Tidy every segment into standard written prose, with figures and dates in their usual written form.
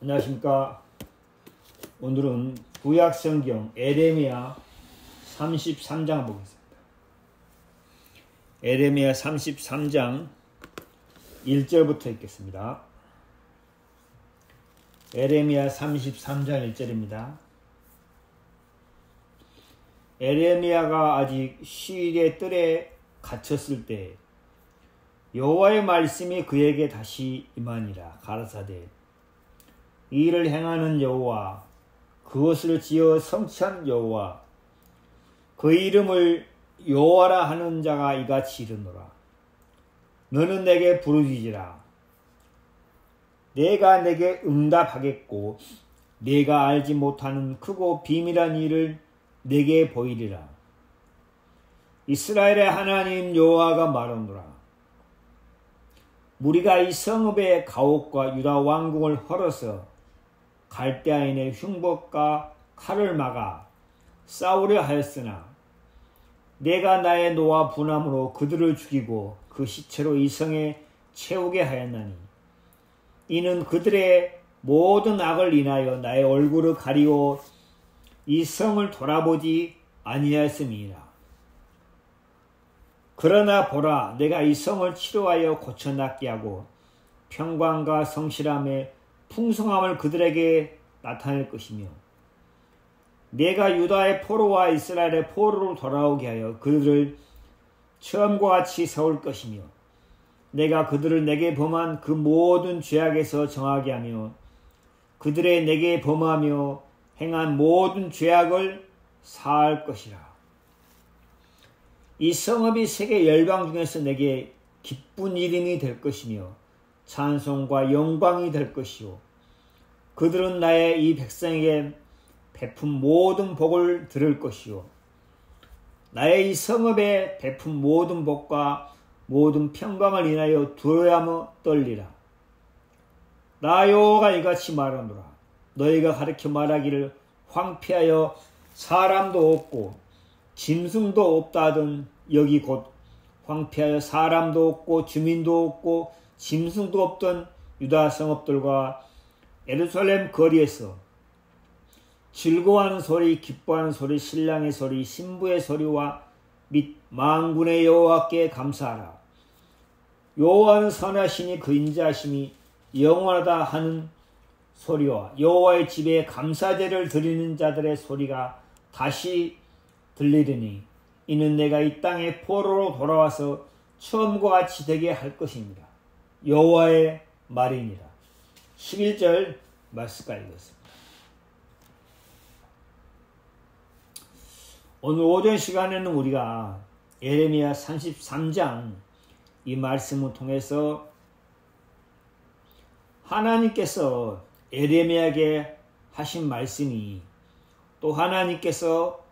안녕하십니까. 오늘은 구약성경 에레미야 33장 보겠습니다. 에레미야 33장 1절부터 읽겠습니다. 에레미야 33장 1절입니다. 에레미야가 아직 시일의 뜰에 갇혔을 때 여호와의 말씀이 그에게 다시 임하니라. 가라사대 이 일을 행하는 여호와, 그것을 지어 성취한 여호와, 그 이름을 여호와라 하는 자가 이같이 이르노라. 너는 내게 부르짖으라. 내가 내게 응답하겠고 내가 알지 못하는 크고 비밀한 일을 내게 보이리라. 이스라엘의 하나님 여호와가 말하노라. 무리가 이 성읍의 가옥과 유다 왕궁을 헐어서 갈대아인의 흉복과 칼을 막아 싸우려 하였으나 내가 나의 노와 분함으로 그들을 죽이고 그 시체로 이 성에 채우게 하였나니 이는 그들의 모든 악을 인하여 나의 얼굴을 가리고 이 성을 돌아보지 아니하였음이니라. 그러나 보라, 내가 이 성을 치료하여 고쳐낫게 하고 평강과 성실함에 풍성함을 그들에게 나타낼 것이며 내가 유다의 포로와 이스라엘의 포로로 돌아오게 하여 그들을 처음과 같이 세울 것이며 내가 그들을 내게 범한 그 모든 죄악에서 정하게 하며 그들의 내게 범하며 행한 모든 죄악을 사할 것이라. 이 성읍이 세계 열방 중에서 내게 기쁜 이름이 될 것이며 찬송과 영광이 될 것이요 그들은 나의 이 백성에게 베푼 모든 복을 들을 것이요 나의 이 성읍에 베푼 모든 복과 모든 평강을 인하여 두려워하며 떨리라. 나 여호와가 이같이 말하노라. 너희가 가르쳐 말하기를 황폐하여 사람도 없고 짐승도 없다 하던 여기 곧 황폐하여 사람도 없고 주민도 없고 짐승도 없던 유다 성읍들과 예루살렘 거리에서 즐거워하는 소리, 기뻐하는 소리, 신랑의 소리, 신부의 소리와 및 만군의 여호와께 감사하라. 여호와는 선하시니 그 인자하심이 영원하다 하는 소리와 여호와의 집에 감사제를 드리는 자들의 소리가 다시 들리리니 이는 내가 이 땅에 포로로 돌아와서 처음과 같이 되게 할 것입니다. 여호와의 말이니라. 11절 말씀까지 읽었습니다. 오늘 오전 시간에는 우리가 에레미야 33장 이 말씀을 통해서 하나님께서 에레미야에게 하신 말씀이 또 하나님께서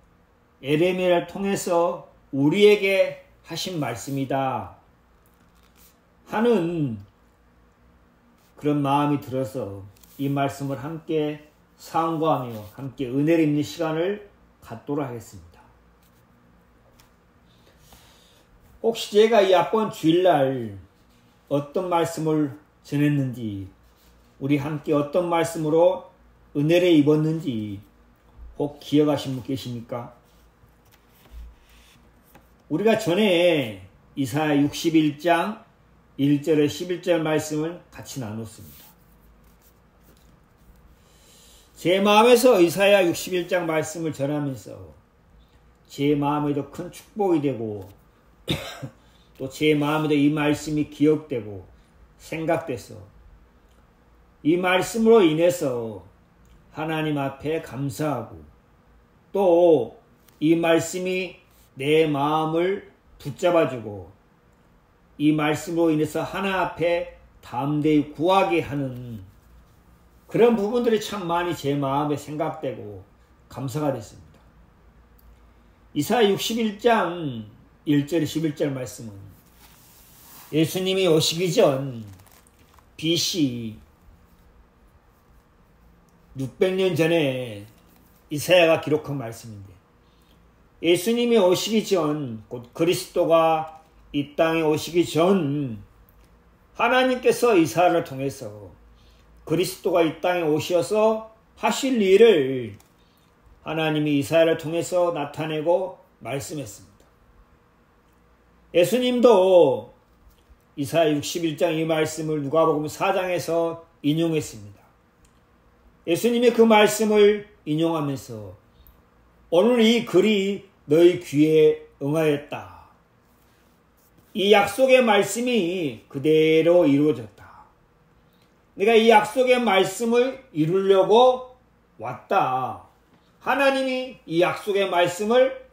에레미야를 통해서 우리에게 하신 말씀이다 하는 그런 마음이 들어서 이 말씀을 함께 상고하며 함께 은혜를 입는 시간을 갖도록 하겠습니다. 혹시 제가 이 앞번 주일날 어떤 말씀을 전했는지 우리 함께 어떤 말씀으로 은혜를 입었는지 혹 기억하신 분 계십니까? 우리가 전에 이사야 61장 1절에 11절 말씀을 같이 나눴습니다. 제 마음에서 이사야 61장 말씀을 전하면서 제 마음에도 큰 축복이 되고 또 제 마음에도 이 말씀이 기억되고 생각돼서 이 말씀으로 인해서 하나님 앞에 감사하고 또 이 말씀이 내 마음을 붙잡아주고 이 말씀으로 인해서 하나님 앞에 담대히 구하게 하는 그런 부분들이 참 많이 제 마음에 생각되고 감사가 됐습니다. 이사야 61장 1절 11절 말씀은 예수님이 오시기 전 BC 600년 전에 이사야가 기록한 말씀인데 예수님이 오시기 전 곧 그리스도가 이 땅에 오시기 전 하나님께서 이사야를 통해서 그리스도가 이 땅에 오셔서 하실 일을 하나님이 이사야를 통해서 나타내고 말씀했습니다. 예수님도 이사야 61장 이 말씀을 누가복음 4장에서 인용했습니다. 예수님의 그 말씀을 인용하면서 오늘 이 글이 너희 귀에 응하였다. 이 약속의 말씀이 그대로 이루어졌다. 내가 이 약속의 말씀을 이루려고 왔다. 하나님이 이 약속의 말씀을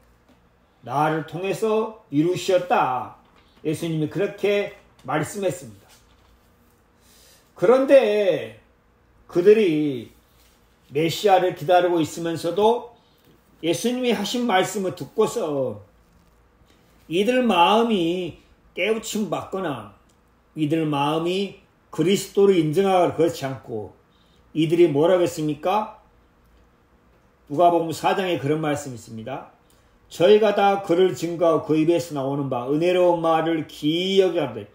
나를 통해서 이루셨다. 예수님이 그렇게 말씀했습니다. 그런데 그들이 메시아를 기다리고 있으면서도 예수님이 하신 말씀을 듣고서 이들 마음이 깨우침 받거나 이들 마음이 그리스도를 인정하거나 그렇지 않고 이들이 뭐라고 했습니까? 누가복음 4장에 그런 말씀이 있습니다. 저희가 다 그를 증거하고 그 입에서 나오는 바 은혜로운 말을 기이 여기하되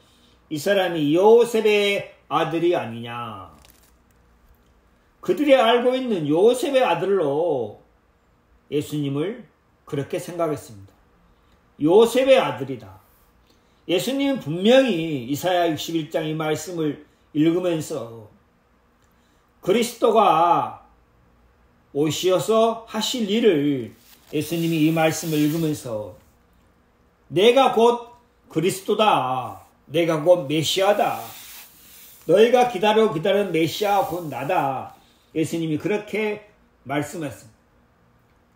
이 사람이 요셉의 아들이 아니냐. 그들이 알고 있는 요셉의 아들로 예수님을 그렇게 생각했습니다. 요셉의 아들이다. 예수님은 분명히 이사야 61장 이 말씀을 읽으면서 그리스도가 오시어서 하실 일을 예수님이 이 말씀을 읽으면서 내가 곧 그리스도다. 내가 곧 메시아다. 너희가 기다리는 메시아가 곧 나다. 예수님이 그렇게 말씀했습니다.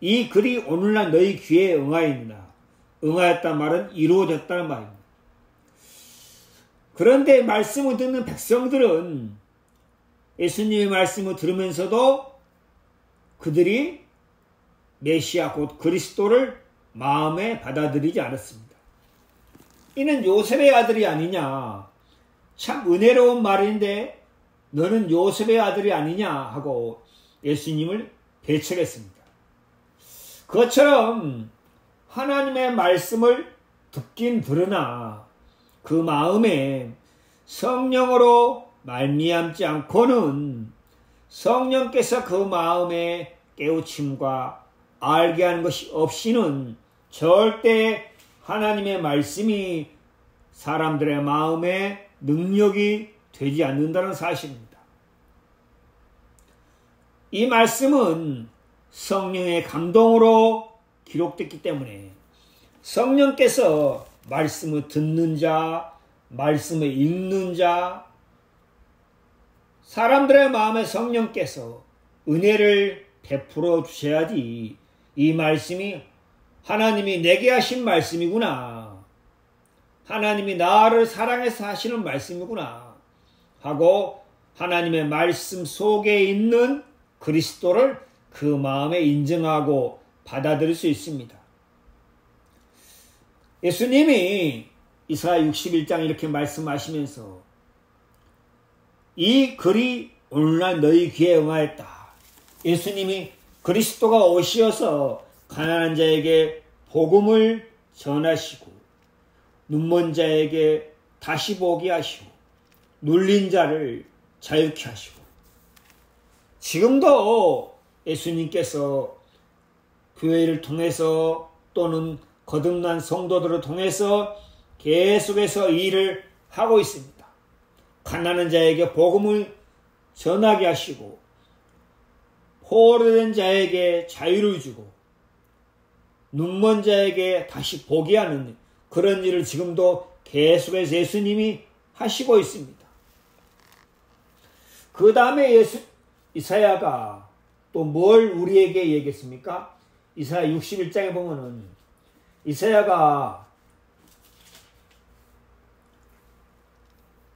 이 글이 오늘날 너희 귀에 응하였느냐. 응하였단 말은 이루어졌다는 말입니다. 그런데 말씀을 듣는 백성들은 예수님의 말씀을 들으면서도 그들이 메시아 곧 그리스도를 마음에 받아들이지 않았습니다. 이는 요셉의 아들이 아니냐. 참 은혜로운 말인데 너는 요셉의 아들이 아니냐 하고 예수님을 배척했습니다. 그것처럼 하나님의 말씀을 듣긴 들으나 그 마음에 성령으로 말미암지 않고는 성령께서 그 마음에 깨우침과 알게 하는 것이 없이는 절대 하나님의 말씀이 사람들의 마음에 능력이 되지 않는다는 사실입니다. 이 말씀은 성령의 감동으로 기록됐기 때문에 성령께서 말씀을 듣는 자, 말씀을 읽는 자, 사람들의 마음에 성령께서 은혜를 베풀어 주셔야지 이 말씀이 하나님이 내게 하신 말씀이구나. 하나님이 나를 사랑해서 하시는 말씀이구나 하고 하나님의 말씀 속에 있는 그리스도를 그 마음에 인정하고 받아들일 수 있습니다. 예수님이 이사야 61장 이렇게 말씀하시면서 이 글이 오늘날 너희 귀에 응하였다. 예수님이 그리스도가 오시어서 가난한 자에게 복음을 전하시고 눈먼 자에게 다시 보게 하시고 눌린 자를 자유케 하시고 지금도 예수님께서 교회를 통해서 또는 거듭난 성도들을 통해서 계속해서 일을 하고 있습니다. 가난한 자에게 복음을 전하게 하시고 포로된 자에게 자유를 주고 눈먼 자에게 다시 보게 하는 그런 일을 지금도 계속해서 예수님이 하시고 있습니다. 그 다음에 이사야가 또 뭘 우리에게 얘기했습니까? 이사야 61장에 보면은 이사야가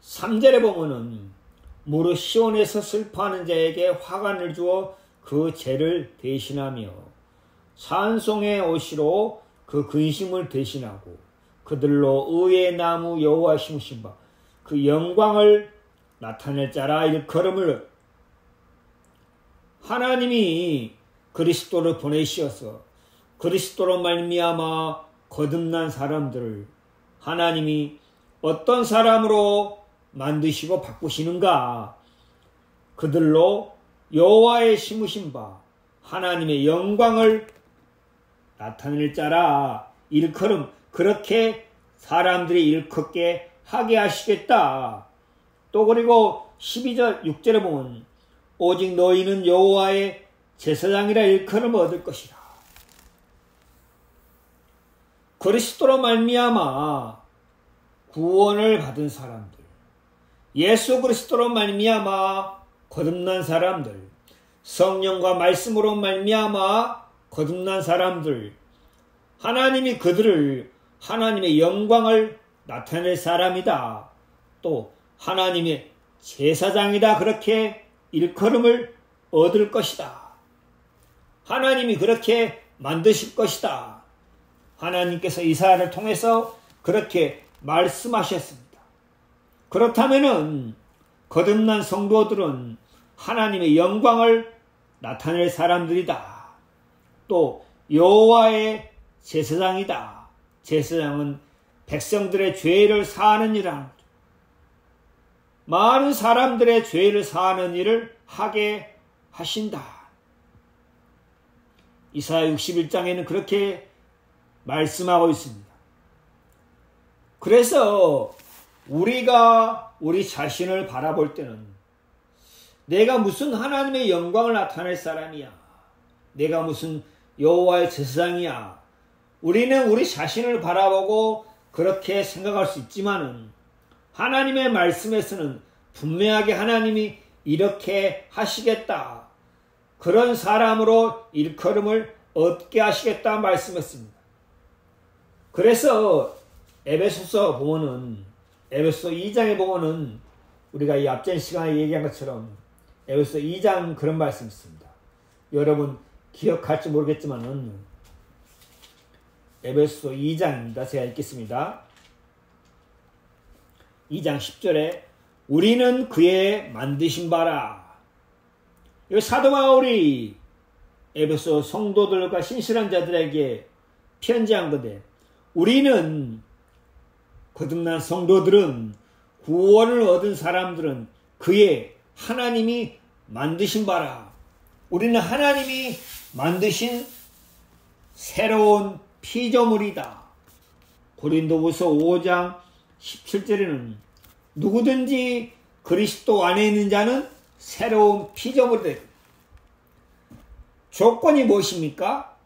3절에 보면은 무릇 시온에서 슬퍼하는 자에게 화관을 주어 그 죄를 대신하며 찬송의 옷으로 그 근심을 대신하고 그들로 의의 나무 여호와 심으신 바 그 영광을 나타낼 자라 일컬음을 하나님이 그리스도를 보내시어서 그리스도로 말미암아 거듭난 사람들을 하나님이 어떤 사람으로 만드시고 바꾸시는가? 그들로 여호와의 심으신 바 하나님의 영광을 나타낼 자라. 일컬음 그렇게 사람들이 일컫게 하게 하시겠다. 또 그리고 12절 6절에 보면 오직 너희는 여호와의 제사장이라 일컬음 얻을 것이라. 그리스도로 말미암아 구원을 받은 사람들, 예수 그리스도로 말미암아 거듭난 사람들, 성령과 말씀으로 말미암아 거듭난 사람들, 하나님이 그들을 하나님의 영광을 나타낼 사람이다. 또 하나님의 제사장이다. 그렇게 일컬음을 얻을 것이다. 하나님이 그렇게 만드실 것이다. 하나님께서 이사야를 통해서 그렇게 말씀하셨습니다. 그렇다면은 거듭난 성도들은 하나님의 영광을 나타낼 사람들이다. 또 여호와의 제사장이다. 제사장은 백성들의 죄를 사하는 일을 하는 거죠. 많은 사람들의 죄를 사하는 일을 하게 하신다. 이사야 61장에는 그렇게 말씀하고 있습니다. 그래서 우리가 우리 자신을 바라볼 때는 내가 무슨 하나님의 영광을 나타낼 사람이야, 내가 무슨 여호와의 제사장이야, 우리는 우리 자신을 바라보고 그렇게 생각할 수 있지만은 하나님의 말씀에서는 분명하게 하나님이 이렇게 하시겠다, 그런 사람으로 일컬음을 얻게 하시겠다 말씀했습니다. 그래서 에베소서 보면은, 에베소 2장에 보면은 우리가 이 앞전 시간에 얘기한 것처럼 에베소 2장 그런 말씀이 있습니다. 여러분 기억할지 모르겠지만은 에베소 2장입니다. 제가 읽겠습니다. 2장 10절에 우리는 그의 만드신 바라. 이 사도 바울이 에베소 성도들과 신실한 자들에게 편지한 건데, 우리는 거듭난 성도들은, 구원을 얻은 사람들은 그의 하나님이 만드신 바라. 우리는 하나님이 만드신 새로운 피조물이다. 고린도후서 5장 17절에는 누구든지 그리스도 안에 있는 자는 새로운 피조물이다. 조건이 무엇입니까?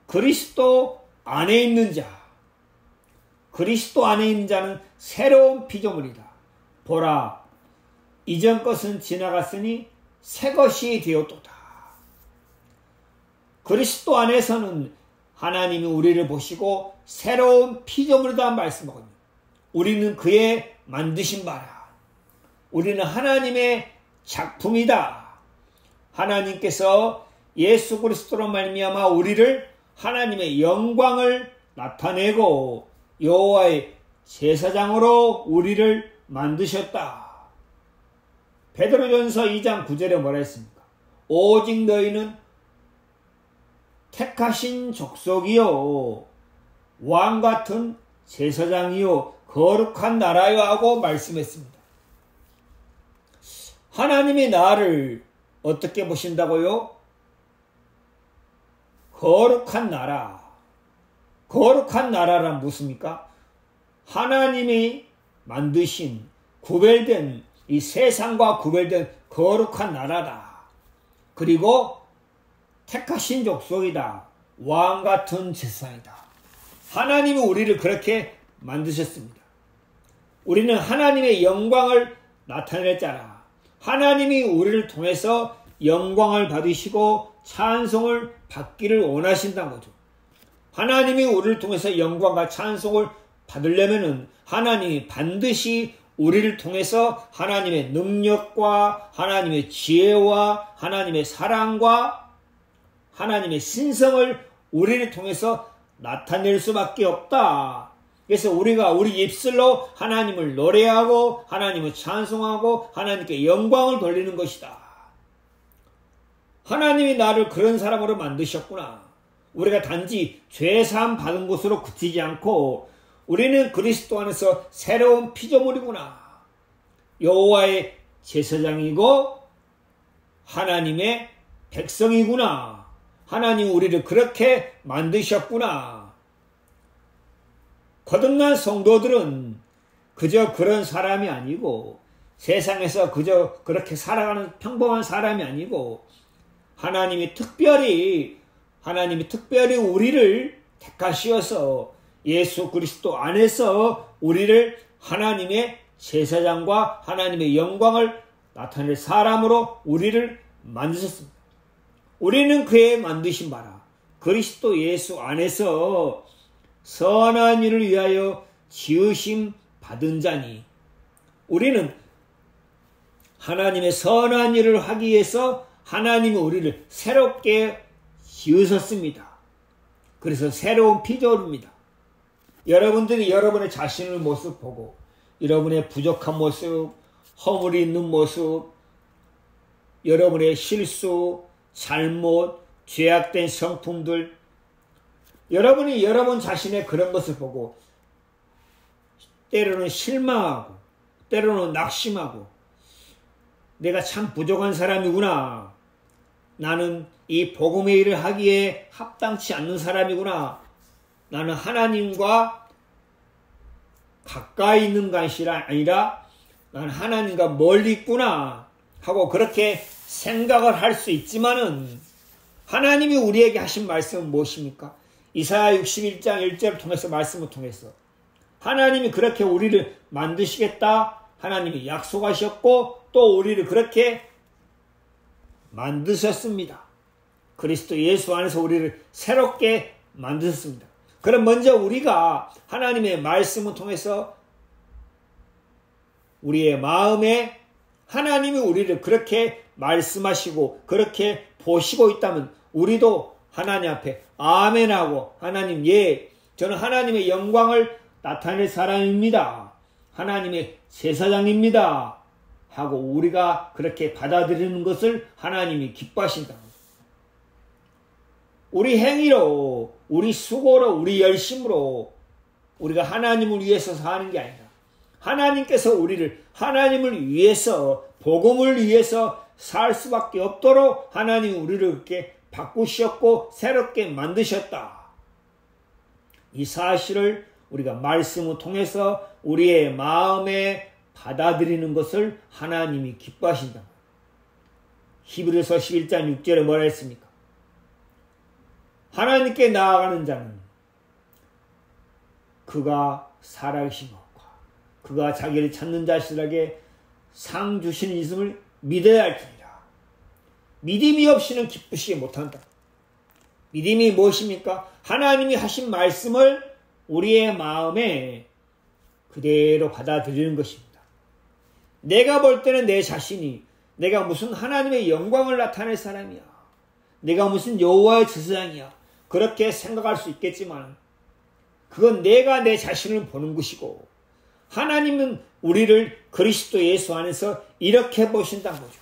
그리스도 안에 있는 자, 그리스도 안에 있는 자는 새로운 피조물이다. 보라, 이전 것은 지나갔으니 새 것이 되었도다. 그리스도 안에서는 하나님이 우리를 보시고 새로운 피조물이다 말씀하거든요. 우리는 그의 만드신 바라. 우리는 하나님의 작품이다. 하나님께서 예수 그리스도로 말미암아 우리를 하나님의 영광을 나타내고 여호와의 제사장으로 우리를 만드셨다. 베드로전서 2장 9절에 뭐라 했습니까? 오직 너희는 택하신 족속이요 왕같은 제사장이요 거룩한 나라요 하고 말씀했습니다. 하나님이 나를 어떻게 보신다고요? 거룩한 나라. 거룩한 나라란 무엇입니까? 하나님이 만드신 구별된 이 세상과 구별된 거룩한 나라다. 그리고 택하신 족속이다. 왕같은 제사장이다. 하나님이 우리를 그렇게 만드셨습니다. 우리는 하나님의 영광을 나타낼 자라. 하나님이 우리를 통해서 영광을 받으시고 찬송을 받기를 원하신다는 거죠. 하나님이 우리를 통해서 영광과 찬송을 받으려면은 하나님이 반드시 우리를 통해서 하나님의 능력과 하나님의 지혜와 하나님의 사랑과 하나님의 신성을 우리를 통해서 나타낼 수밖에 없다. 그래서 우리가 우리 입술로 하나님을 노래하고 하나님을 찬송하고 하나님께 영광을 돌리는 것이다. 하나님이 나를 그런 사람으로 만드셨구나. 우리가 단지 죄사함 받은 것으로 그치지 않고 우리는 그리스도 안에서 새로운 피조물이구나. 여호와의 제사장이고 하나님의 백성이구나. 하나님 우리를 그렇게 만드셨구나. 거듭난 성도들은 그저 그런 사람이 아니고 세상에서 그저 그렇게 살아가는 평범한 사람이 아니고 하나님이 특별히 우리를 택하시어서 예수 그리스도 안에서 우리를 하나님의 제사장과 하나님의 영광을 나타낼 사람으로 우리를 만드셨습니다. 우리는 그의 만드신 바라 그리스도 예수 안에서 선한 일을 위하여 지으심 받은 자니, 우리는 하나님의 선한 일을 하기 위해서 하나님이 우리를 새롭게 지으셨습니다. 그래서 새로운 피조물입니다. 여러분들이 여러분의 자신의 모습 보고 여러분의 부족한 모습, 허물이 있는 모습, 여러분의 실수, 잘못, 죄악된 성품들, 여러분이 여러분 자신의 그런 것을 보고 때로는 실망하고 때로는 낙심하고 내가 참 부족한 사람이구나. 나는 이 복음의 일을 하기에 합당치 않는 사람이구나. 나는 하나님과 가까이 있는 것이 아니라 나는 하나님과 멀리 있구나 하고 그렇게 생각을 할 수 있지만은 하나님이 우리에게 하신 말씀은 무엇입니까? 이사야 61장 1절을 통해서 말씀을 통해서 하나님이 그렇게 우리를 만드시겠다 하나님이 약속하셨고 또 우리를 그렇게 만드셨습니다. 그리스도 예수 안에서 우리를 새롭게 만드셨습니다. 그럼 먼저 우리가 하나님의 말씀을 통해서 우리의 마음에 하나님이 우리를 그렇게 말씀하시고 그렇게 보시고 있다면 우리도 하나님 앞에 아멘하고 하나님 저는 하나님의 영광을 나타낼 사람입니다. 하나님의 제사장입니다. 하고 우리가 그렇게 받아들이는 것을 하나님이 기뻐하신다. 우리 행위로, 우리 수고로, 우리 열심으로 우리가 하나님을 위해서 사는 게 아니라 하나님께서 우리를 하나님을 위해서, 복음을 위해서 살 수밖에 없도록 하나님이 우리를 그렇게 바꾸셨고 새롭게 만드셨다. 이 사실을 우리가 말씀을 통해서 우리의 마음에 받아들이는 것을 하나님이 기뻐하신다. 히브리서 11장 6절에 뭐라 했습니까? 하나님께 나아가는 자는 그가 살아계신 것과 그가 자기를 찾는 자들에게 상 주시는 있음을 믿어야 할지니라. 믿음이 없이는 기쁘시지 못한다. 믿음이 무엇입니까? 하나님이 하신 말씀을 우리의 마음에 그대로 받아들이는 것입니다. 내가 볼 때는 내 자신이 내가 무슨 하나님의 영광을 나타낼 사람이야. 내가 무슨 여호와의 제사장이야. 그렇게 생각할 수 있겠지만 그건 내가 내 자신을 보는 것이고 하나님은 우리를 그리스도 예수 안에서 이렇게 보신다는 거죠.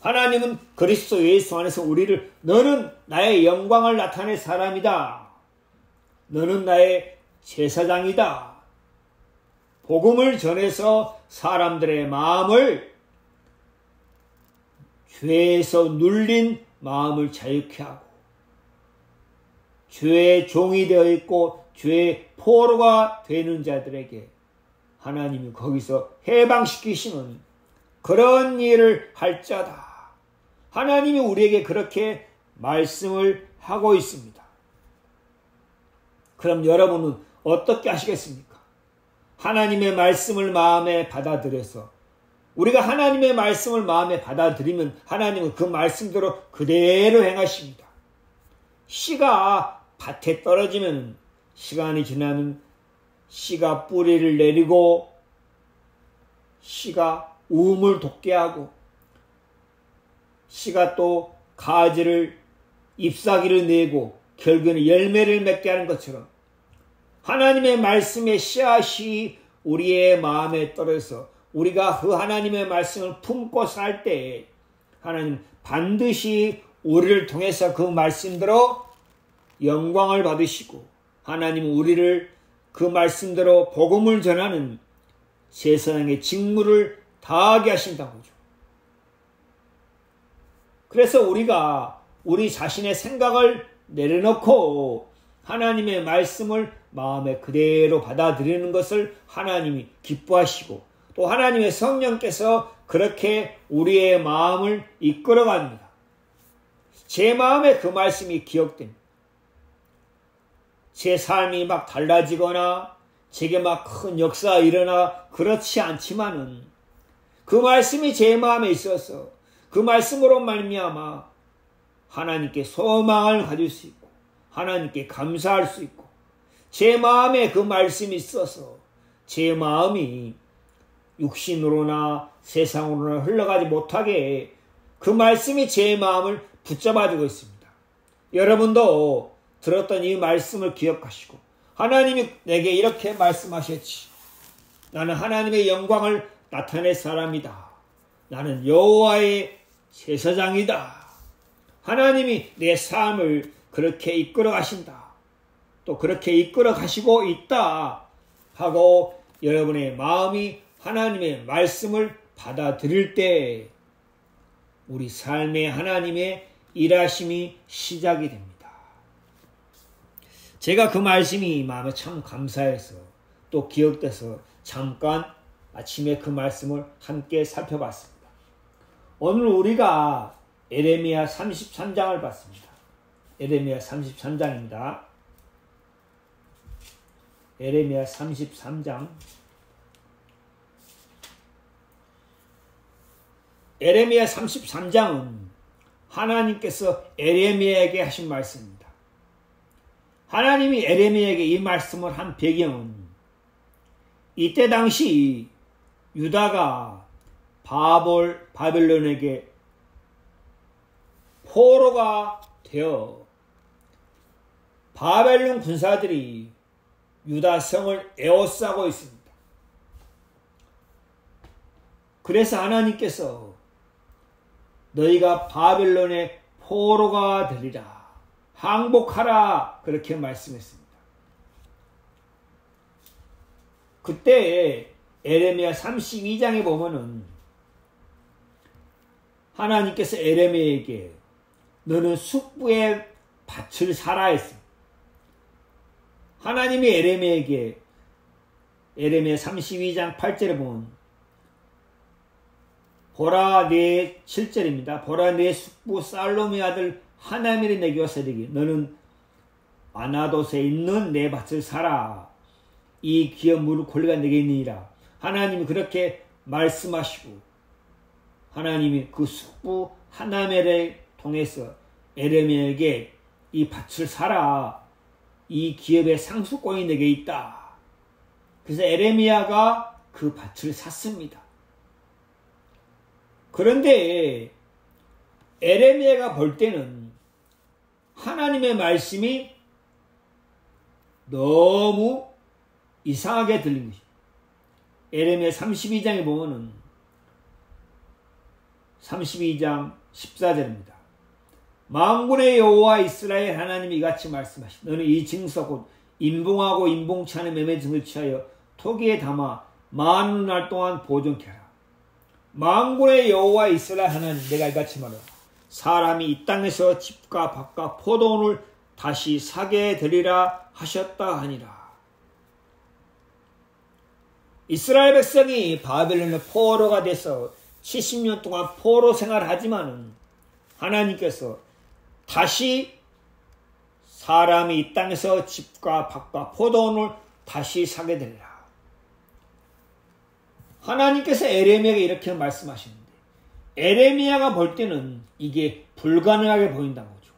하나님은 그리스도 예수 안에서 우리를 너는 나의 영광을 나타낼 사람이다. 너는 나의 제사장이다. 복음을 전해서 사람들의 마음을 죄에서 눌린 마음을 자유케 하고 죄의 종이 되어 있고 죄의 포로가 되는 자들에게 하나님이 거기서 해방시키시는 그런 일을 할 자다. 하나님이 우리에게 그렇게 말씀을 하고 있습니다. 그럼 여러분은 어떻게 하시겠습니까? 하나님의 말씀을 마음에 받아들여서 우리가 하나님의 말씀을 마음에 받아들이면 하나님은 그 말씀대로 그대로 행하십니다. 씨가 밭에 떨어지면 시간이 지나면 씨가 뿌리를 내리고 씨가 우음을 돋게 하고 씨가 또 가지를 잎사귀를 내고 결국에는 열매를 맺게 하는 것처럼 하나님의 말씀의 씨앗이 우리의 마음에 떨어져서 우리가 그 하나님의 말씀을 품고 살 때 하나님 반드시 우리를 통해서 그 말씀대로 영광을 받으시고 하나님 우리를 그 말씀대로 복음을 전하는 세상의 직무를 다하게 하신다고 하죠. 그래서 우리가 우리 자신의 생각을 내려놓고 하나님의 말씀을 마음에 그대로 받아들이는 것을 하나님이 기뻐하시고 또 하나님의 성령께서 그렇게 우리의 마음을 이끌어갑니다. 제 마음에 그 말씀이 기억됩니다. 제 삶이 막 달라지거나 제게 막 큰 역사가 일어나 그렇지 않지만은 그 말씀이 제 마음에 있어서 그 말씀으로 말미암아 하나님께 소망을 가질 수 있고 하나님께 감사할 수 있고 제 마음에 그 말씀이 있어서 제 마음이 육신으로나 세상으로나 흘러가지 못하게 그 말씀이 제 마음을 붙잡아주고 있습니다. 여러분도 들었던 이 말씀을 기억하시고 하나님이 내게 이렇게 말씀하셨지. 나는 하나님의 영광을 나타낼 사람이다. 나는 여호와의 제사장이다. 하나님이 내 삶을 그렇게 이끌어 가신다. 또 그렇게 이끌어 가시고 있다 하고 여러분의 마음이 하나님의 말씀을 받아들일 때 우리 삶에 하나님의 일하심이 시작이 됩니다. 제가 그 말씀이 마음에 참 감사해서 또 기억돼서 잠깐 아침에 그 말씀을 함께 살펴봤습니다. 오늘 우리가 에레미야 33장을 봤습니다. 에레미야 33장입니다. 에레미야 33장. 에레미야 33장은 하나님께서 에레미야에게 하신 말씀입니다. 하나님이 에레미야에게 이 말씀을 한 배경은 이때 당시 유다가 바벨론에게 포로가 되어 바벨론 군사들이 유다 성을 에워싸고 있습니다. 그래서 하나님께서 너희가 바벨론의 포로가 되리라. 항복하라 그렇게 말씀했습니다. 그때 에레미야 32장에 보면은 하나님께서 에레미야에게 너는 숙부의 밭을 사라 했습니다. 하나님이 에레미야에게 에레미야 32장 8절에 보면 보라 내 7절입니다. 보라 내 숙부 살롬의 아들 하나멜이 내게 와서 이르기를 너는 아나돗에 있는 내 밭을 사라. 이 귀한 무릇 권리가 내게 있느니라. 하나님이 그렇게 말씀하시고 하나님이 그 숙부 하나멜을 통해서 에레미야에게 이 밭을 사라. 이 기업의 상속권이 내게 있다. 그래서 에레미야가 그 밭을 샀습니다. 그런데 에레미야가 볼 때는 하나님의 말씀이 너무 이상하게 들린 것입니다. 에레미야 32장에 보면은 32장 14절입니다. 만군의 여호와 이스라엘 하나님이 이같이 말씀하시되 너는 이 증서 곧 인봉하고 인봉치 않은 매매 증을 취하여 토기에 담아 40날 동안 보존케 하라. 만군의 여호와 이스라엘 하나님 내가 이같이 말하라. 사람이 이 땅에서 집과 밭과 포도원을 다시 사게 되리라 하셨다 하니라. 이스라엘 백성이 바벨론의 포로가 돼서 70년 동안 포로 생활을 하지만은 하나님께서 다시 사람이 이 땅에서 집과 밭과 포도원을 다시 사게 되리라. 하나님께서 에레미야에게 이렇게 말씀하시는데 에레미야가 볼 때는 이게 불가능하게 보인다는 거죠.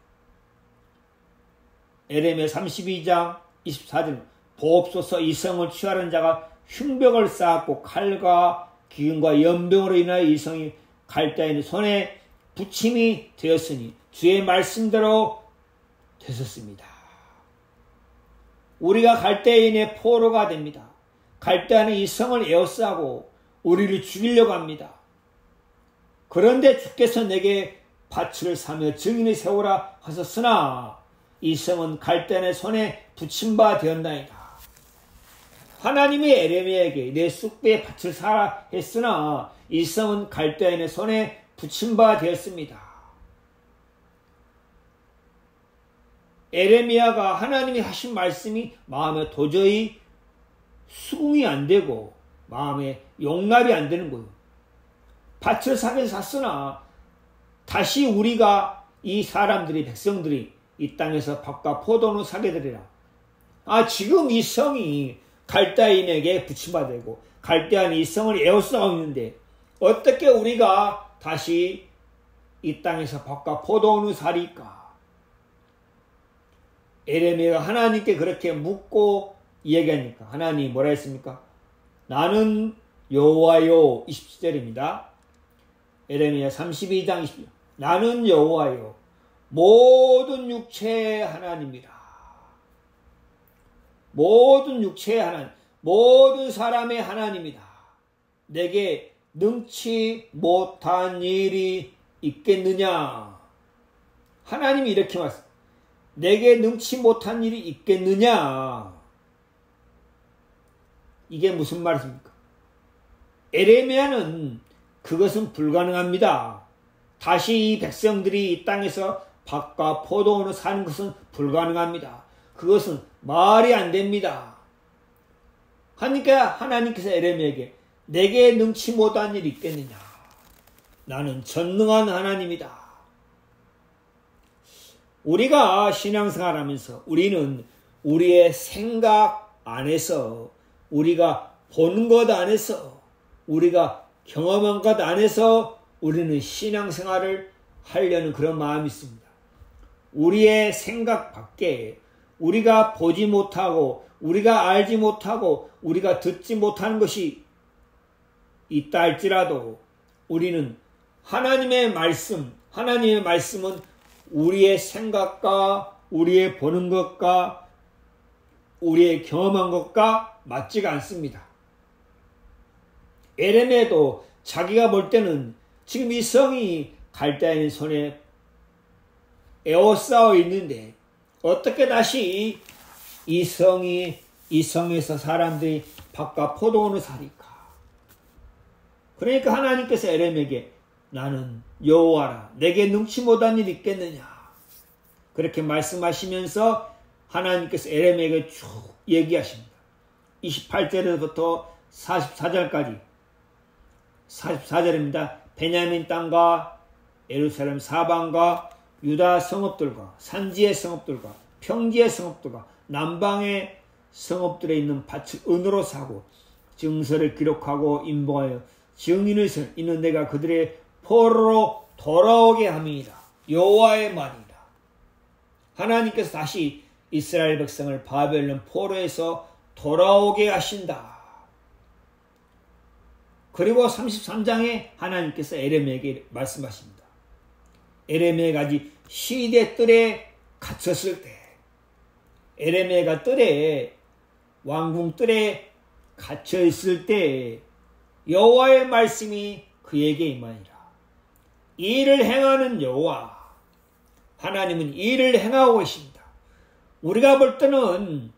에레미야 32장 24절 보옵소서 이 성을 취하는 자가 흉벽을 쌓았고 칼과 기근과 연병으로 인하여 이 성이 갈대인의 손에 부침이 되었으니 주의 말씀대로 되셨습니다. 우리가 갈대인의 포로가 됩니다. 갈대인은 이 성을 에워싸고 우리를 죽이려고 합니다. 그런데 주께서 내게 밭을 사며 증인을 세우라 하셨으나 이 성은 갈대인의 손에 붙임 바 되었나이다. 하나님이 에레미야에게 내 쑥부의 밭을 사라 했으나 이 성은 갈대인의 손에 붙임 바 되었습니다. 에레미야가 하나님이 하신 말씀이 마음에 도저히 수긍이 안 되고 마음에 용납이 안 되는 거예요. 밭을 사긴 샀으나 다시 우리가 이 사람들이 백성들이 이 땅에서 밭과 포도는 사게 되리라. 지금 이 성이 갈대아인에게 붙임받고 갈대아인이 이 성을 에워싸고 있는데 어떻게 우리가 다시 이 땅에서 밭과 포도는 사리까? 에레미야가 하나님께 그렇게 묻고 얘기하니까 하나님이 뭐라 했습니까? 나는 여호와요. 27절입니다. 에레미야 32장 20절. 나는 여호와요. 모든 육체의 하나님이라. 모든 육체의 하나님, 모든 사람의 하나님이다. 내게 능치 못한 일이 있겠느냐? 하나님이 이렇게 말씀. 내게 능치 못한 일이 있겠느냐? 이게 무슨 말입니까? 에레미야는 그것은 불가능합니다. 다시 이 백성들이 이 땅에서 밭과 포도원을 사는 것은 불가능합니다. 그것은 말이 안 됩니다. 하니까 하나님께서 에레미야에게 내게 능치 못한 일이 있겠느냐? 나는 전능한 하나님이다. 우리가 신앙생활하면서 우리는 우리의 생각 안에서 우리가 보는 것 안에서 우리가 경험한 것 안에서 우리는 신앙생활을 하려는 그런 마음이 있습니다. 우리의 생각 밖에 우리가 보지 못하고 우리가 알지 못하고 우리가 듣지 못하는 것이 있다 할지라도 우리는 하나님의 말씀은 우리의 생각과 우리의 보는 것과 우리의 경험한 것과 맞지가 않습니다. 에레미야도 자기가 볼 때는 지금 이 성이 갈대아인 손에 에워싸워 있는데 어떻게 다시 이 성에서 사람들이 밭과 포도원을 사리까? 그러니까 하나님께서 에레미야에게 나는 여호와라. 내게 능치 못한 일이 있겠느냐? 그렇게 말씀하시면서 하나님께서 에레미야에게 쭉 얘기하십니다. 28절부터 44절까지 44절입니다. 베냐민 땅과 예루살렘 사방과 유다 성읍들과 산지의 성읍들과 평지의 성읍들과 남방의 성읍들에 있는 밭을 은으로 사고 증서를 기록하고 인봉하여 증인을 선 이는 내가 그들의 포로로 돌아오게 함이니라. 여호와의 말이다. 하나님께서 다시 이스라엘 백성을 바벨론 포로에서 돌아오게 하신다. 그리고 33장에 하나님께서 에레미야에게 말씀하십니다. 에레미야가 아직 시대 뜰에 갇혔을 때, 에레미야가 뜰에 왕궁 뜰에 갇혀 있을 때 여호와의 말씀이 그에게 임하니라. 이 일을 행하는 여호와 하나님은 이 일을 행하고 계십니다. 우리가 볼 때는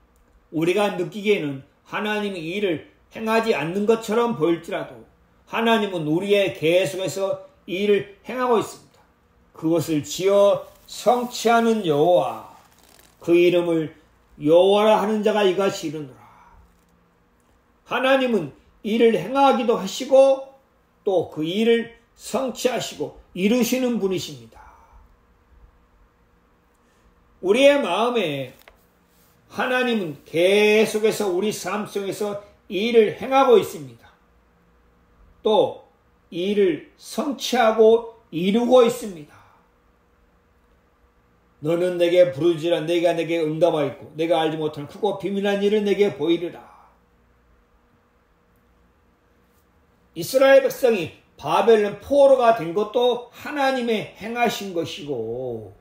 우리가 느끼기에는 하나님이 이 일을 행하지 않는 것처럼 보일지라도 하나님은 우리의 계속해서 이 일을 행하고 있습니다. 그것을 지어 성취하는 여호와 그 이름을 여호와라 하는 자가 이같이 이르노라. 하나님은 일을 행하기도 하시고 또 그 일을 성취하시고 이루시는 분이십니다. 우리의 마음에 하나님은 계속해서 우리 삶 속에서 이 일을 행하고 있습니다. 또 이 일을 성취하고 이루고 있습니다. 너는 내게 부르지라 내가 내게 응답하였고 내가 알지 못하는 크고 비밀한 일을 내게 보이리라. 이스라엘 백성이 바벨론 포로가 된 것도 하나님의 행하신 것이고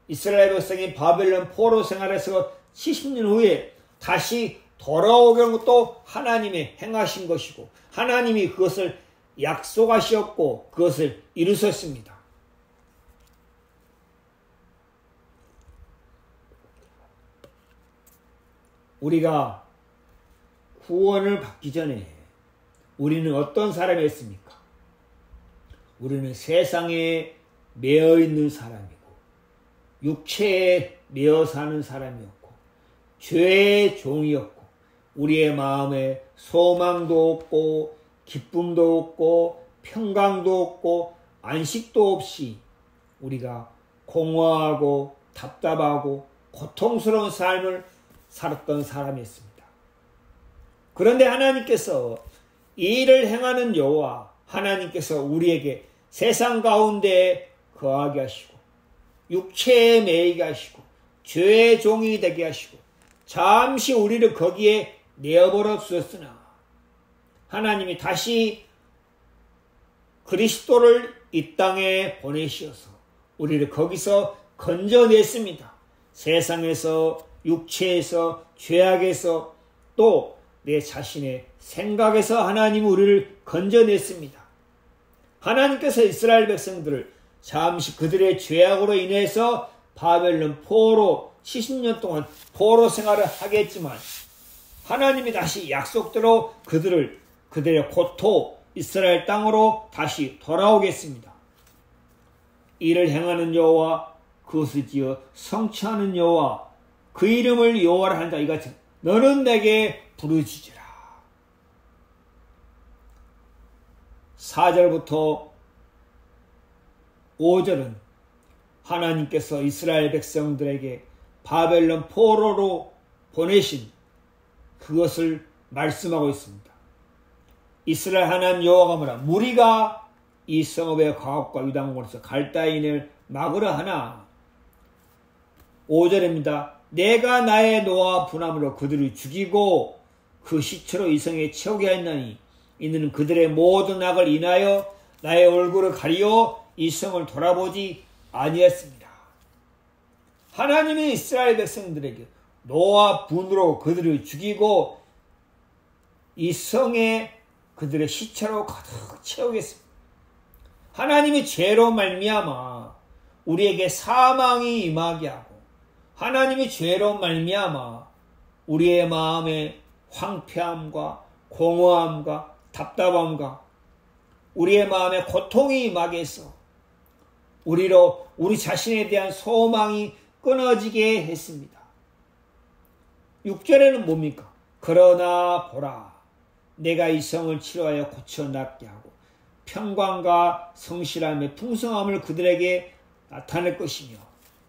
이스라엘 백성이 바벨론 포로 생활에서 70년 후에 다시 돌아오게 한 것도 하나님의 행하신 것이고 하나님이 그것을 약속하셨고 그것을 이루셨습니다. 우리가 구원을 받기 전에 우리는 어떤 사람이었습니까? 우리는 세상에 매여 있는 사람이고 육체의 매어 사는 사람이었고 죄의 종이었고 우리의 마음에 소망도 없고 기쁨도 없고 평강도 없고 안식도 없이 우리가 공허하고 답답하고 고통스러운 삶을 살았던 사람이었습니다. 그런데 하나님께서 이 일을 행하는 여호와 하나님께서 우리에게 세상 가운데 거하게 하시고 육체에 매이게 하시고 죄의 종이 되게 하시고 잠시 우리를 거기에 내어버려 주셨으나 하나님이 다시 그리스도를 이 땅에 보내시어서 우리를 거기서 건져냈습니다. 세상에서 육체에서 죄악에서 또 내 자신의 생각에서 하나님이 우리를 건져냈습니다. 하나님께서 이스라엘 백성들을 잠시 그들의 죄악으로 인해서 바벨론 포로 70년 동안 포로 생활을 하겠지만 하나님이 다시 약속대로 그들의 고토 이스라엘 땅으로 다시 돌아오겠습니다. 이를 행하는 여호와 그것을 지어 성취하는 여호와 그 이름을 여호와라 한다 이같이 너는 내게 부르짖으라. 4절부터 5절은 하나님께서 이스라엘 백성들에게 바벨론 포로로 보내신 그것을 말씀하고 있습니다. 이스라엘 하나님 여호와가 뭐라 무리가 이 성읍의 가옥과 유당원에서 갈다인을 막으려 하나 5절입니다. 내가 나의 노와 분함으로 그들을 죽이고 그 시체로 이 성에 채우게 하였나니 이는 그들의 모든 악을 인하여 나의 얼굴을 가리어 이 성을 돌아보지 아니했습니다. 하나님이 이스라엘 백성들에게 노와 분으로 그들을 죽이고 이 성에 그들의 시체로 가득 채우겠습니다. 하나님이 죄로 말미암아 우리에게 사망이 임하게 하고 하나님이 죄로 말미암아 우리의 마음에 황폐함과 공허함과 답답함과 우리의 마음에 고통이 임하게 해서 우리 자신에 대한 소망이 끊어지게 했습니다. 6절에는 뭡니까? 그러나 보라 내가 이 성을 치료하여 고쳐 낫게 하고 평강과 성실함의 풍성함을 그들에게 나타낼 것이며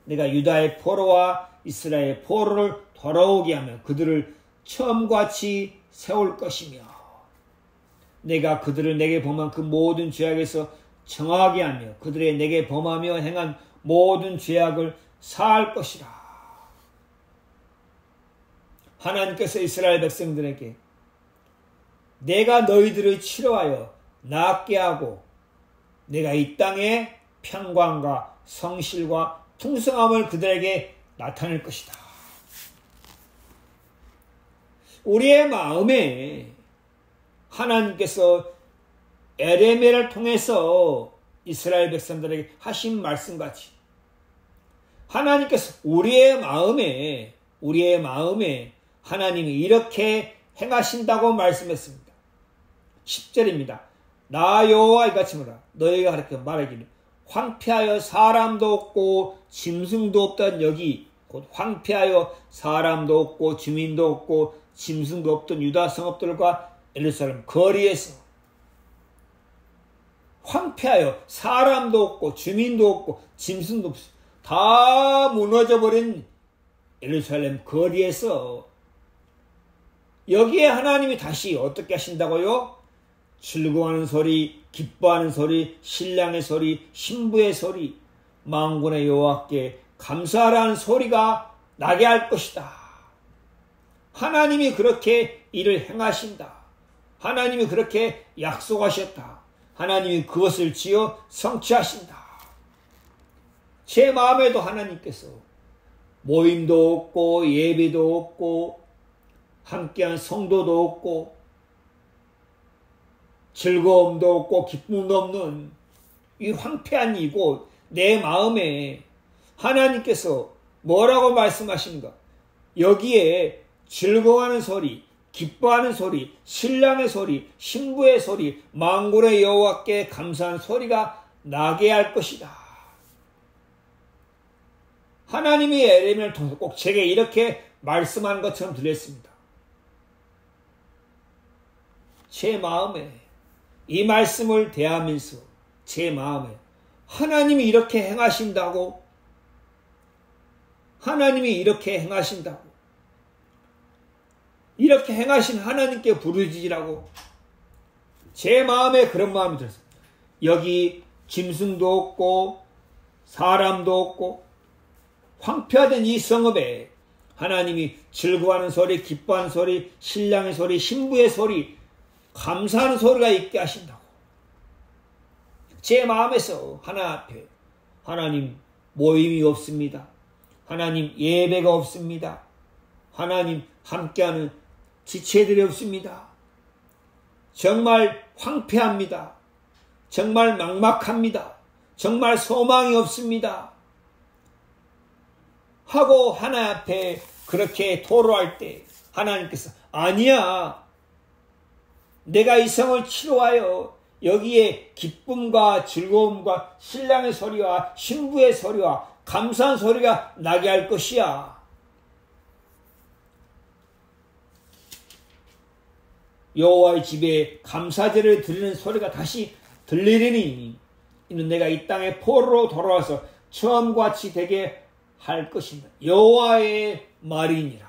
내가 유다의 포로와 이스라엘의 포로를 돌아오게 하며 그들을 처음같이 세울 것이며 내가 그들을 내게 범한 그 모든 죄악에서 정하게 하며 그들의 내게 범하며 행한 모든 죄악을 사할 것이라. 하나님께서 이스라엘 백성들에게 내가 너희들을 치료하여 낫게 하고 내가 이 땅에 평강과 성실과 풍성함을 그들에게 나타낼 것이다. 우리의 마음에 하나님께서 에레미야를 통해서 이스라엘 백성들에게 하신 말씀같이 하나님께서 우리의 마음에 하나님이 이렇게 행하신다고 말씀했습니다. 10절입니다. 나 여호와 이같이 말하라. 너희가 그렇게 말하기를 황폐하여 사람도 없고 짐승도 없던 여기 곧 황폐하여 사람도 없고 주민도 없고 짐승도 없던 유다 성읍들과 예루살렘 거리에서 황폐하여 사람도 없고 주민도 없고 짐승도 없어 다 무너져버린 예루살렘 거리에서 여기에 하나님이 다시 어떻게 하신다고요? 즐거워하는 소리, 기뻐하는 소리, 신랑의 소리, 신부의 소리, 만군의 여호와께 감사하라는 소리가 나게 할 것이다. 하나님이 그렇게 일을 행하신다. 하나님이 그렇게 약속하셨다. 하나님이 그것을 지어 성취하신다. 제 마음에도 하나님께서 모임도 없고 예배도 없고 함께한 성도도 없고 즐거움도 없고 기쁨도 없는 이 황폐한 이곳 내 마음에 하나님께서 뭐라고 말씀하신가? 여기에 즐거워하는 소리, 기뻐하는 소리, 신랑의 소리, 신부의 소리, 만군의 여호와께 감사한 소리가 나게 할 것이다. 하나님이 예레미야를 통해서 꼭 제게 이렇게 말씀한 것처럼 들렸습니다. 제 마음에 이 말씀을 대하면서 제 마음에 하나님이 이렇게 행하신다고, 하나님이 이렇게 행하신다고, 이렇게 행하신 하나님께 부르짖으라고 제 마음에 그런 마음이 들었어요. 여기 짐승도 없고 사람도 없고 황폐화된 이 성읍에 하나님이 즐거워하는 소리, 기뻐하는 소리, 신랑의 소리, 신부의 소리, 감사하는 소리가 있게 하신다고. 제 마음에서 하나 앞에 하나님 모임이 없습니다. 하나님 예배가 없습니다. 하나님 함께하는 지체들이 없습니다. 정말 황폐합니다. 정말 막막합니다. 정말 소망이 없습니다. 하고 하나 앞에 그렇게 토로할 때 하나님께서 아니야, 내가 이 성을 치료하여 여기에 기쁨과 즐거움과 신랑의 소리와 신부의 소리와 감사한 소리가 나게 할 것이야. 여호와의 집에 감사제를 드리는 소리가 다시 들리리니 이는 내가 이 땅에 포로로 돌아와서 처음과 같이 되게 할 것입니다. 여호와의 말이니라.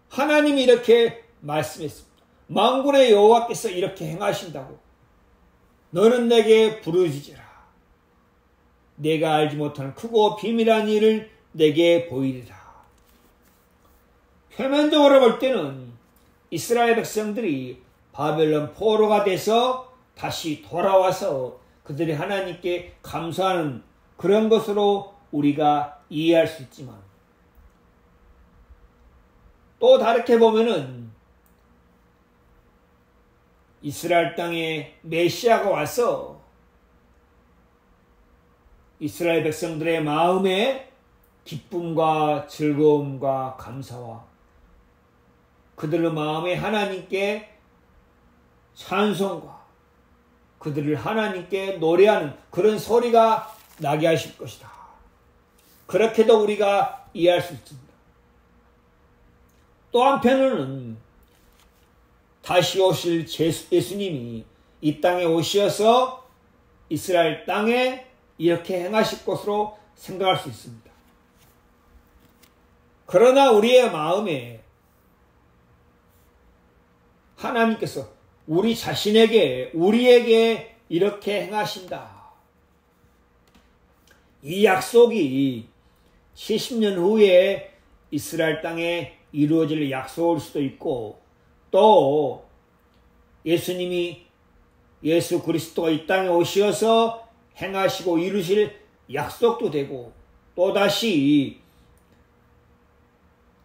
하나님이 이렇게 말씀했습니다. 만군의 여호와께서 이렇게 행하신다고. 너는 내게 부르짖으라. 내가 알지 못하는 크고 비밀한 일을 내게 보이리라. 표면적으로 볼 때는 이스라엘 백성들이 바벨론 포로가 돼서 다시 돌아와서 그들이 하나님께 감사하는 그런 것으로 우리가 이해할 수 있지만, 또 다르게 보면은 이스라엘 땅에 메시아가 와서 이스라엘 백성들의 마음에 기쁨과 즐거움과 감사와 그들의 마음에 하나님께 찬송과 그들을 하나님께 노래하는 그런 소리가 나게 하실 것이다. 그렇게도 우리가 이해할 수 있습니다. 또 한편으로는 다시 오실 예수님이 이 땅에 오셔서 이스라엘 땅에 이렇게 행하실 것으로 생각할 수 있습니다. 그러나 우리의 마음에 하나님께서 우리 자신에게, 우리에게 이렇게 행하신다. 이 약속이 70년 후에 이스라엘 땅에 이루어질 약속일 수도 있고, 또 예수님이 예수 그리스도가 이 땅에 오셔서 행하시고 이루실 약속도 되고, 또다시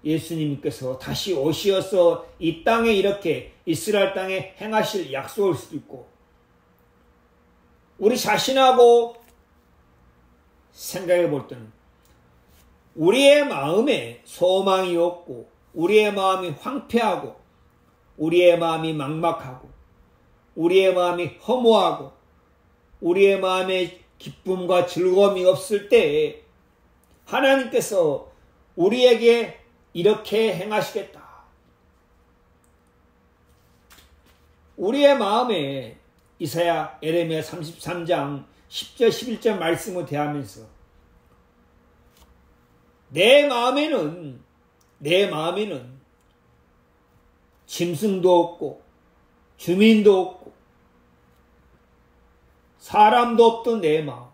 예수님께서 다시 오셔서 이 땅에 이렇게 이스라엘 땅에 행하실 약속일 수도 있고, 우리 자신하고 생각해 볼 때는 우리의 마음에 소망이 없고, 우리의 마음이 황폐하고, 우리의 마음이 막막하고, 우리의 마음이 허무하고, 우리의 마음에 기쁨과 즐거움이 없을 때 하나님께서 우리에게 이렇게 행하시겠다. 우리의 마음에 이사야 예레미야 33장 10절 11절 말씀을 대하면서 내 마음에는 짐승도 없고 주민도 없고 사람도 없던 내 마음,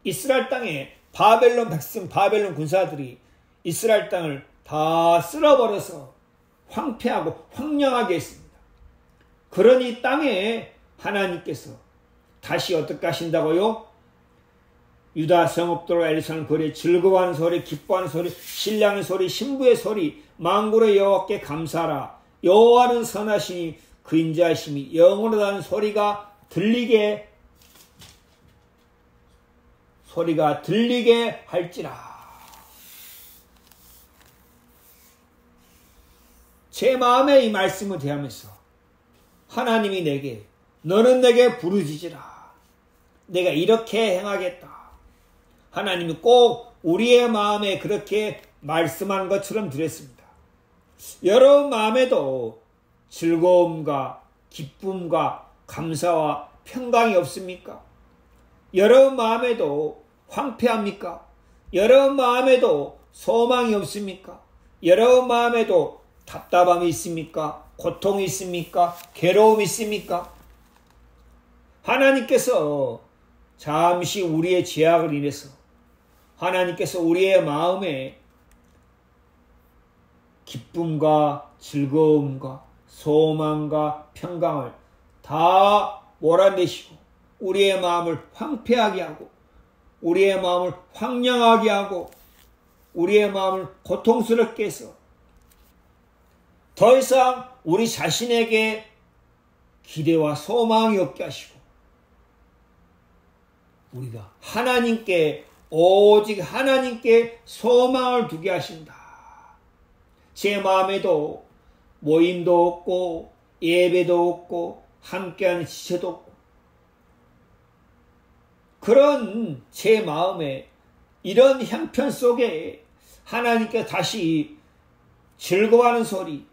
이스라엘 땅에 바벨론 백성, 바벨론 군사들이 이스라엘 땅을 다 쓸어버려서 황폐하고 황량하게 했습니다. 그런 이 땅에 하나님께서 다시 어떻게 하신다고요? 유다 성읍도로 예루살렘 거리에 즐거워하는 소리, 기뻐하는 소리, 신랑의 소리, 신부의 소리, 만군의 여호와께 감사하라. 여호와는 선하시니 그 인자하심이 영원하다는 소리가 들리게 할지라. 제 마음에 이 말씀을 대하면서 하나님이 내게, 너는 내게 부르짖으라. 내가 이렇게 행하겠다. 하나님이 꼭 우리의 마음에 그렇게 말씀한 것처럼 드렸습니다. 여러분 마음에도 즐거움과 기쁨과 감사와 평강이 없습니까? 여러분 마음에도 황폐합니까? 여러분 마음에도 소망이 없습니까? 여러분 마음에도 답답함이 있습니까? 고통이 있습니까? 괴로움이 있습니까? 하나님께서 잠시 우리의 죄악을 인해서 하나님께서 우리의 마음에 기쁨과 즐거움과 소망과 평강을 다 몰아내시고 우리의 마음을 황폐하게 하고 우리의 마음을 황량하게 하고 우리의 마음을 고통스럽게 해서 더 이상 우리 자신에게 기대와 소망이 없게 하시고 우리가 하나님께 오직 하나님께 소망을 두게 하신다. 제 마음에도 모임도 없고 예배도 없고 함께하는 지체도 없고 그런 제 마음에 이런 형편 속에 하나님께서 다시 즐거워하는 소리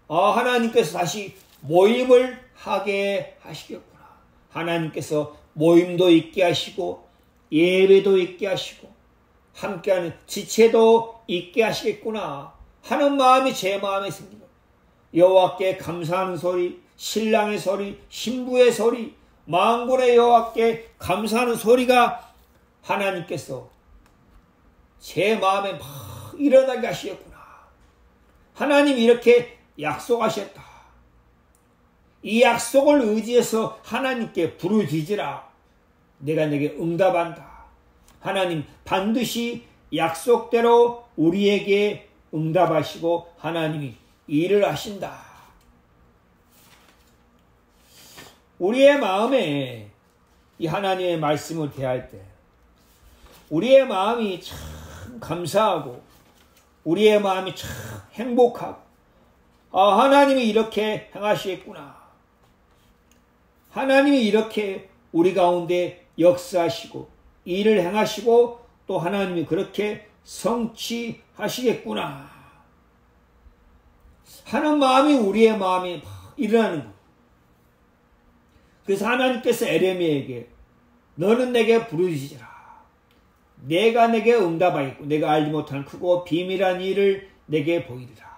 하나님께서 다시 모임을 하게 하시겠구나. 하나님께서 모임도 있게 하시고 예배도 있게 하시고 함께하는 지체도 있게 하시겠구나 하는 마음이 제 마음에 생깁니다. 여호와께 감사하는 소리, 신랑의 소리, 신부의 소리, 만군의 여호와께 감사하는 소리가 하나님께서 제 마음에 막 일어나게 하시겠구나. 하나님이 이렇게 약속하셨다. 이 약속을 의지해서 하나님께 부르짖으라. 내가 내게 응답한다. 하나님 반드시 약속대로 우리에게 응답하시고 하나님이 일을 하신다. 우리의 마음에 이 하나님의 말씀을 대할 때 우리의 마음이 참 감사하고 우리의 마음이 참 행복하고 하나님이 이렇게 행하시겠구나. 하나님이 이렇게 우리 가운데 역사하시고 일을 행하시고 또 하나님이 그렇게 성취하시겠구나 하는 마음이 우리의 마음에 일어나는 것. 그래서 하나님께서 에레미야에게 너는 내게 부르짖으라. 내가 내게 응답하겠고 내가 알지 못하는 크고 비밀한 일을 내게 보이리라.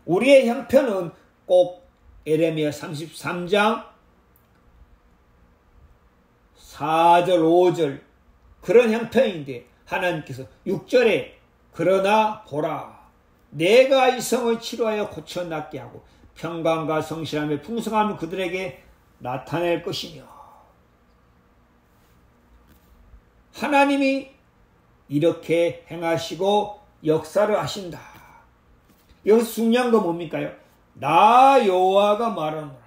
우리의 형편은 꼭 에레미야 33장 4절 5절 그런 형편인데 하나님께서 6절에 그러나 보라 내가 이 성을 치료하여 고쳐 낫게 하고 평강과 성실함의 풍성함을 그들에게 나타낼 것이며 하나님이 이렇게 행하시고 역사를 하신다. 여기서 중요한 건 뭡니까요? 나 여호와가 말하노라.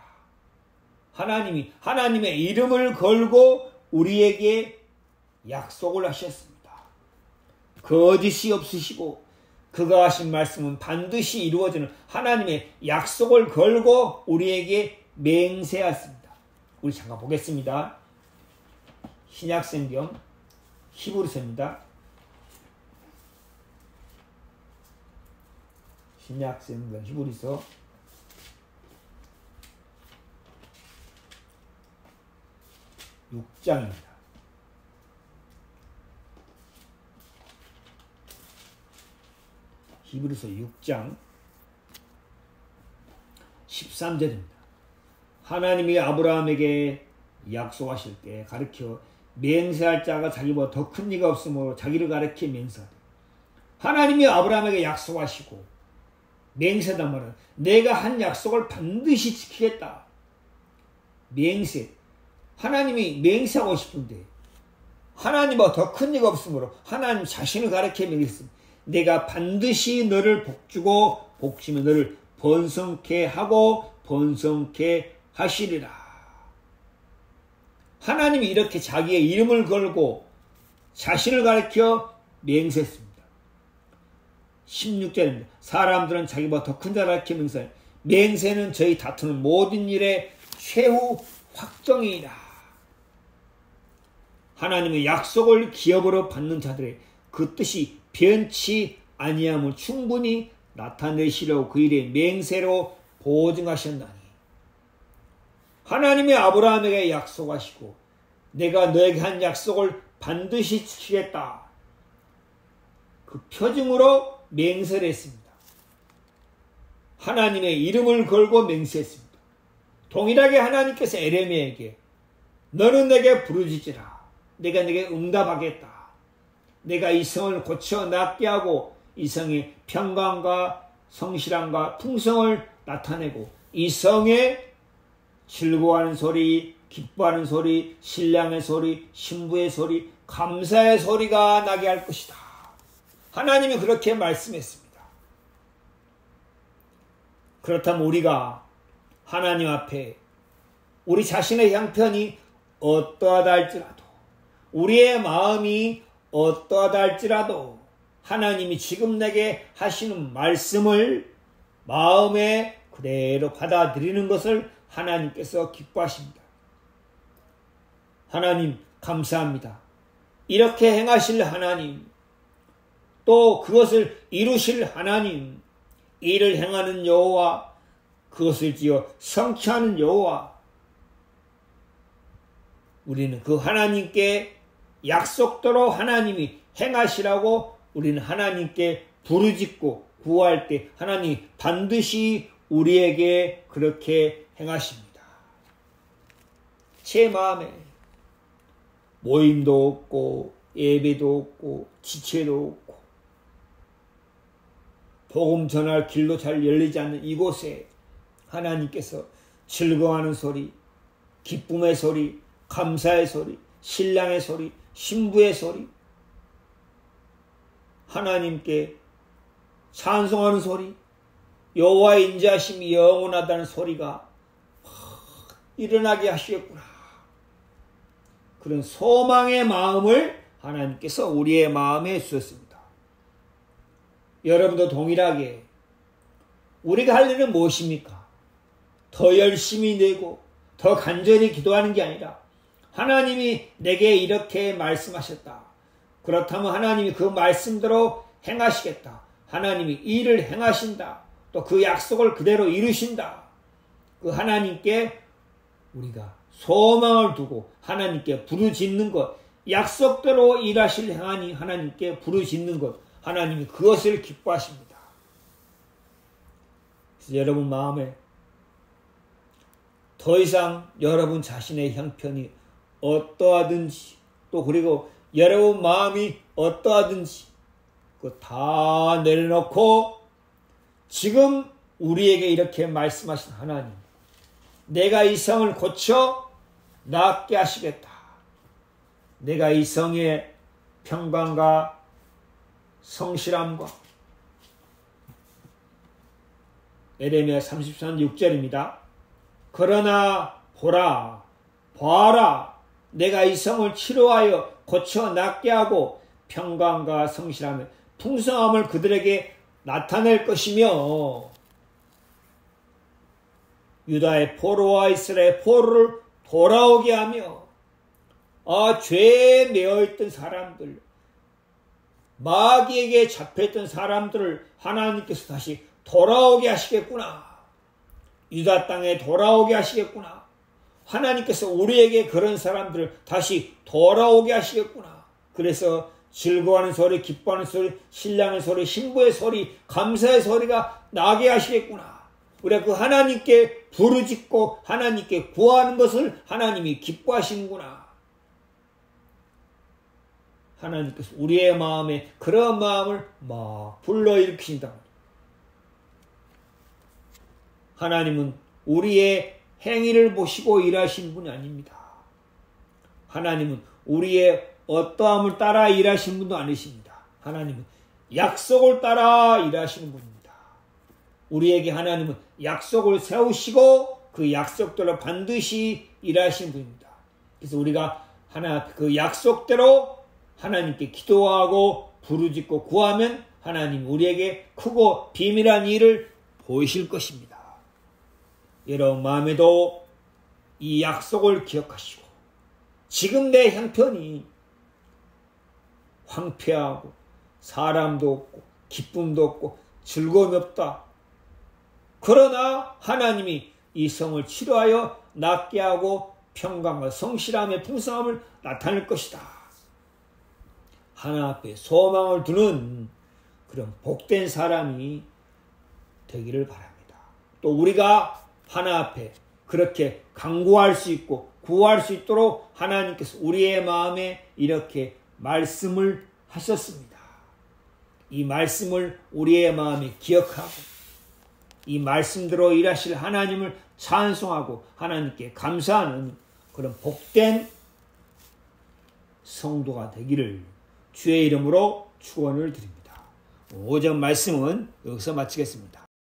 하나님이 하나님의 이름을 걸고 우리에게 약속을 하셨습니다. 거짓이 없으시고 그가 하신 말씀은 반드시 이루어지는 하나님의 약속을 걸고 우리에게 맹세하였습니다. 우리 잠깐 보겠습니다. 신약성경 히브리서입니다. 신약성경 히브리서 6장입니다. 히브리서 6장 13절입니다. 하나님이 아브라함에게 약속하실 때 가르쳐 맹세할 자가 자기보다 더 큰 이가 없으므로 자기를 가르쳐 맹세하되 하나님이 아브라함에게 약속하시고 맹세단 말은 내가 한 약속을 반드시 지키겠다. 맹세. 하나님이 맹세하고 싶은데 하나님보다 더 큰 이가 없으므로 하나님 자신을 가르쳐 맹세했습니다. 내가 반드시 너를 복주고 복주며 너를 번성케 하고 번성케 하시리라. 하나님이 이렇게 자기의 이름을 걸고 자신을 가리켜 맹세했습니다. 16절입니다. 사람들은 자기보다 더 큰 자를 가리켜 맹세하니 맹세는 저희 다투는 모든 일의 최후 확정이라. 하나님의 약속을 기업으로 받는 자들의 그 뜻이 변치 아니함을 충분히 나타내시려고 그 일의 맹세로 보증하셨나니 하나님이 아브라함에게 약속하시고 내가 너에게 한 약속을 반드시 지키겠다. 그 표징으로 맹세를 했습니다. 하나님의 이름을 걸고 맹세했습니다. 동일하게 하나님께서 에레미야에게 너는 내게 부르짖으라. 내가 내게 응답하겠다. 내가 이 성을 고쳐 낫게 하고 이 성의 평강과 성실함과 풍성을 나타내고 이 성에 즐거워하는 소리, 기뻐하는 소리, 신랑의 소리, 신부의 소리, 감사의 소리가 나게 할 것이다. 하나님이 그렇게 말씀했습니다. 그렇다면 우리가 하나님 앞에 우리 자신의 형편이 어떠하다 할지라도 우리의 마음이 어떠하다 할지라도 하나님이 지금 내게 하시는 말씀을 마음에 그대로 받아들이는 것을 하나님께서 기뻐하십니다. 하나님 감사합니다. 이렇게 행하실 하나님, 또 그것을 이루실 하나님, 이를 행하는 여호와, 그것을 지어 성취하는 여호와, 우리는 그 하나님께 약속대로 하나님이 행하시라고 우리는 하나님께 부르짖고 구할 때 하나님이 반드시 우리에게 그렇게 행하십니다. 제 마음에 모임도 없고 예배도 없고 지체도 없고 복음 전할 길도 잘 열리지 않는 이곳에 하나님께서 즐거워하는 소리, 기쁨의 소리, 감사의 소리, 신랑의 소리, 신부의 소리, 하나님께 찬송하는 소리, 여호와의 인자하심이 영원하다는 소리가 일어나게 하시겠구나. 그런 소망의 마음을 하나님께서 우리의 마음에 주셨습니다. 여러분도 동일하게 우리가 할 일은 무엇입니까? 더 열심히 내고 더 간절히 기도하는 게 아니라 하나님이 내게 이렇게 말씀하셨다. 그렇다면 하나님이 그 말씀대로 행하시겠다. 하나님이 일을 행하신다. 또 그 약속을 그대로 이루신다. 그 하나님께 우리가 소망을 두고 하나님께 부르짖는 것, 약속대로 일하실 행하니 하나님께 부르짖는 것, 하나님이 그것을 기뻐하십니다. 그래서 여러분 마음에 더 이상 여러분 자신의 형편이 어떠하든지 또 그리고 여러분 마음이 어떠하든지 그거 다 내려놓고 지금 우리에게 이렇게 말씀하신 하나님, 내가 이 성을 고쳐 낫게 하시겠다. 내가 이 성의 평강과 성실함과 에레미야 33장 6절입니다. 그러나 보라, 봐라, 내가 이 성을 치료하여 고쳐 낫게 하고 평강과 성실함의 풍성함을 그들에게 나타낼 것이며 유다의 포로와 이스라엘의 포로를 돌아오게 하며 죄에 매어있던 사람들, 마귀에게 잡혀있던 사람들을 하나님께서 다시 돌아오게 하시겠구나. 유다 땅에 돌아오게 하시겠구나. 하나님께서 우리에게 그런 사람들을 다시 돌아오게 하시겠구나. 그래서 즐거워하는 소리, 기뻐하는 소리, 신랑의 소리, 신부의 소리, 감사의 소리가 나게 하시겠구나. 우리가 그 하나님께 부르짖고 하나님께 구하는 것을 하나님이 기뻐하시는구나. 하나님께서 우리의 마음에 그런 마음을 막 불러일으키신다. 하나님은 우리의 행위를 보시고 일하신 분이 아닙니다. 하나님은 우리의 어떠함을 따라 일하시는 분도 아니십니다. 하나님은 약속을 따라 일하시는 분입니다. 우리에게 하나님은 약속을 세우시고 그 약속대로 반드시 일하시는 분입니다. 그래서 우리가 그 약속대로 하나님께 기도하고 부르짖고 구하면 하나님 우리에게 크고 비밀한 일을 보이실 것입니다. 여러분 마음에도 이 약속을 기억하시고 지금 내 형편이 황폐하고 사람도 없고 기쁨도 없고 즐거움이 없다. 그러나 하나님이 이 성을 치료하여 낫게 하고 평강과 성실함의 풍성함을 나타낼 것이다. 하나님 앞에 소망을 두는 그런 복된 사람이 되기를 바랍니다. 또 우리가 하나님 앞에 그렇게 간구할 수 있고 구할 수 있도록 하나님께서 우리의 마음에 이렇게 말씀을 하셨습니다. 이 말씀을 우리의 마음에 기억하고 이 말씀대로 일하실 하나님을 찬송하고 하나님께 감사하는 그런 복된 성도가 되기를 주의 이름으로 축원을 드립니다. 오전 말씀은 여기서 마치겠습니다.